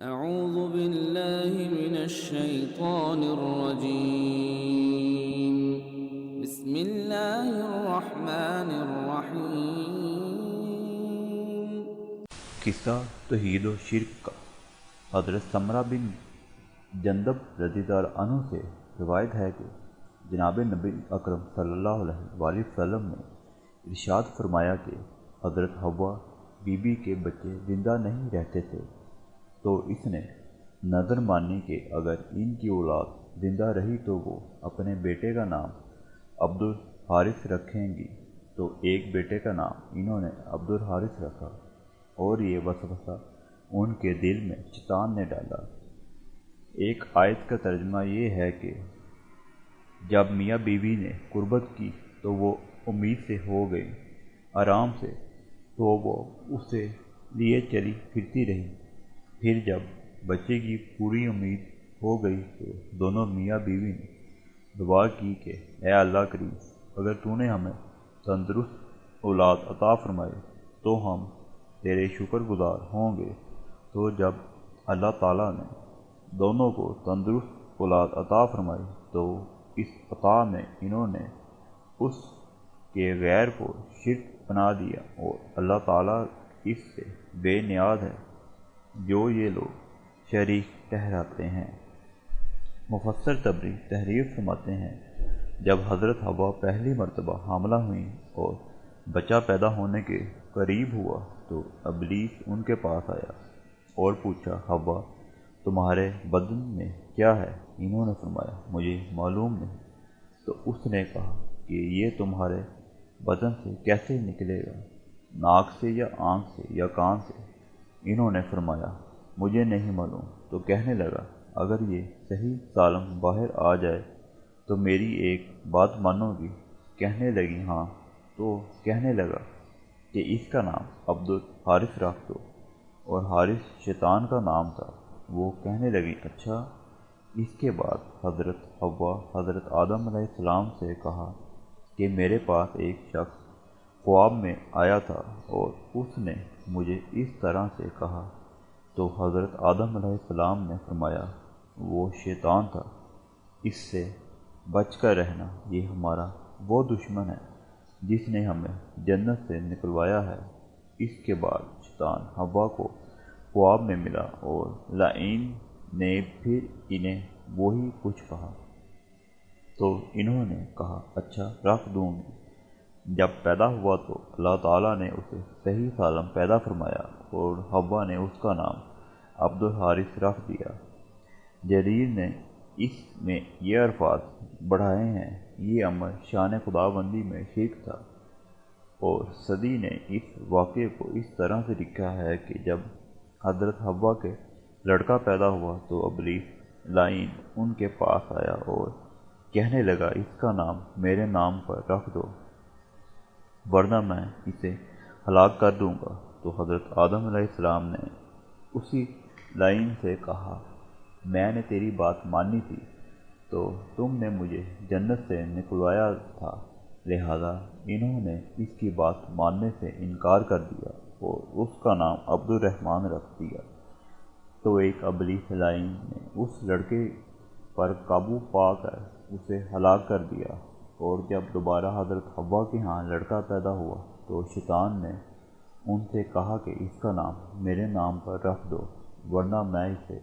اعوذ باللہ من الشیطان الرجیم بسم اللہ الرحمن الرحیم۔ قصہ توحید و شرک کا۔ حضرت سمرہ بن جندب رضی اللہ عنہ سے روایت ہے کہ جناب نبی اکرم صلی اللہ علیہ وآلہ وسلم نے ارشاد فرمایا کہ حضرت حوا بی بی کے بچے زندہ نہیں رہتے تھے، تو اس نے نظر مانی کہ اگر ان کی اولاد زندہ رہی تو وہ اپنے بیٹے کا نام عبد الحارث رکھیں گی، تو ایک بیٹے کا نام انہوں نے عبد الحارث رکھا، اور یہ وسوسہ ان کے دل میں شیطان نے ڈالا۔ ایک آیت کا ترجمہ یہ ہے کہ جب میاں بیوی نے قربت کی تو وہ امید سے ہو گئی، آرام سے، تو وہ اسے لیے چلی پھرتی رہی۔ پھر جب بچے کی پوری امید ہو گئی تو دونوں میاں بیوی نے دعا کی کہ اے اللہ کریم، اگر تو نے ہمیں تندرست اولاد عطا فرمائی تو ہم تیرے شکر گزار ہوں گے۔ تو جب اللہ تعالیٰ نے دونوں کو تندرست اولاد عطا فرمائی تو اس عطا میں انہوں نے اس کے غیر کو شرک بنا دیا، اور اللہ تعالیٰ اس سے بے نیاز ہے جو یہ لوگ شریک ٹھہراتے ہیں۔ مفسر طبری تحریر فرماتے ہیں، جب حضرت حوا پہلی مرتبہ حاملہ ہوئیں اور بچہ پیدا ہونے کے قریب ہوا تو ابلیس ان کے پاس آیا اور پوچھا، حوا تمہارے بدن میں کیا ہے؟ انہوں نے فرمایا، مجھے معلوم نہیں۔ تو اس نے کہا کہ یہ تمہارے بدن سے کیسے نکلے گا، ناک سے یا آنکھ سے یا کان سے؟ انہوں نے فرمایا، مجھے نہیں معلوم۔ تو کہنے لگا، اگر یہ صحیح سالم باہر آ جائے تو میری ایک بات مانو گی؟ کہنے لگی، ہاں۔ تو کہنے لگا کہ اس کا نام عبد الحارث رکھ دو، اور حارث شیطان کا نام تھا۔ وہ کہنے لگی، اچھا۔ اس کے بعد حضرت حوا حضرت آدم علیہ السلام سے کہا کہ میرے پاس ایک شخص خواب میں آیا تھا اور اس نے مجھے اس طرح سے کہا، تو حضرت آدم علیہ السلام نے فرمایا، وہ شیطان تھا، اس سے بچ کر رہنا، یہ ہمارا وہ دشمن ہے جس نے ہمیں جنت سے نکلوایا ہے۔ اس کے بعد شیطان حوا کو خواب میں ملا اور لعین نے پھر انہیں وہی کچھ کہا، تو انہوں نے کہا، اچھا رکھ دوں گی۔ جب پیدا ہوا تو اللہ تعالیٰ نے اسے صحیح سالم پیدا فرمایا اور حوا نے اس کا نام عبد الحارث رکھ دیا۔ جریر نے اس میں یہ الفاظ بڑھائے ہیں، یہ عمل شان خداوندی میں شرک تھا، اور صدی نے اس واقعے کو اس طرح سے لکھا ہے کہ جب حضرت حوا کے لڑکا پیدا ہوا تو ابلیس لعین ان کے پاس آیا اور کہنے لگا، اس کا نام میرے نام پر رکھ دو ورنہ میں اسے ہلاک کر دوں گا۔ تو حضرت آدم علیہ السلام نے اسی لعین سے کہا، میں نے تیری بات مانی تھی، تو تم نے مجھے جنت سے نکلوایا تھا، لہذا انہوں نے اس کی بات ماننے سے انکار کر دیا اور اس کا نام عبد الرحمن رکھ دیا۔ تو ایک ابلیس لعین نے اس لڑکے پر قابو پا کر اسے ہلاک کر دیا، اور جب دوبارہ حضرت حوا کے ہاں لڑکا پیدا ہوا تو شیطان نے ان سے کہا کہ اس کا نام میرے نام پر رکھ دو ورنہ میں اسے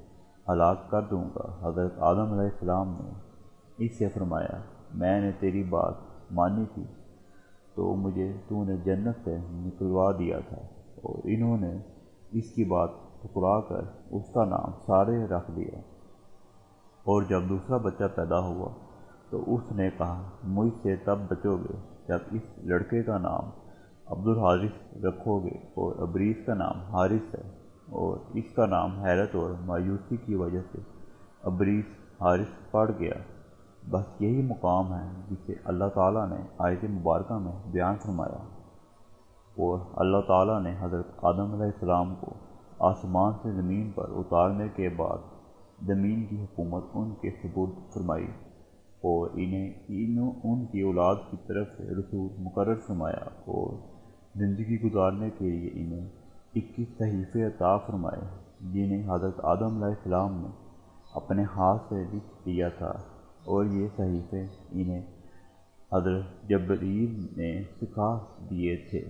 ہلاک کر دوں گا۔ حضرت آدم علیہ السلام نے اس سے فرمایا، میں نے تیری بات مانی تھی، تو مجھے تو نے جنت سے نکلوا دیا تھا، اور انہوں نے اس کی بات ٹھکرا کر اس کا نام سارے رکھ دیا۔ اور جب دوسرا بچہ پیدا ہوا تو اس نے کہا، مجھ سے تب بچو گے جب اس لڑکے کا نام عبد الحارث رکھو گے، اور ابلیس کا نام حارث ہے، اور اس کا نام حیرت اور مایوسی کی وجہ سے ابلیس حارث پڑ گیا۔ بس یہی مقام ہے جسے اللہ تعالیٰ نے آیت مبارکہ میں بیان فرمایا۔ اور اللہ تعالیٰ نے حضرت آدم علیہ السلام کو آسمان سے زمین پر اتارنے کے بعد زمین کی حکومت ان کے سپرد فرمائی، اور انہیں ان کی اولاد کی طرف سے رسول مقرر فرمایا، اور زندگی گزارنے کے لیے انہیں 21 صحیفے عطا فرمائے۔ جنہیں حضرت آدم علیہ السلام نے اپنے ہاتھ سے لکھ دیا تھا، اور یہ صحیفے انہیں حضرت جبرائیل نے سکھا دیے تھے۔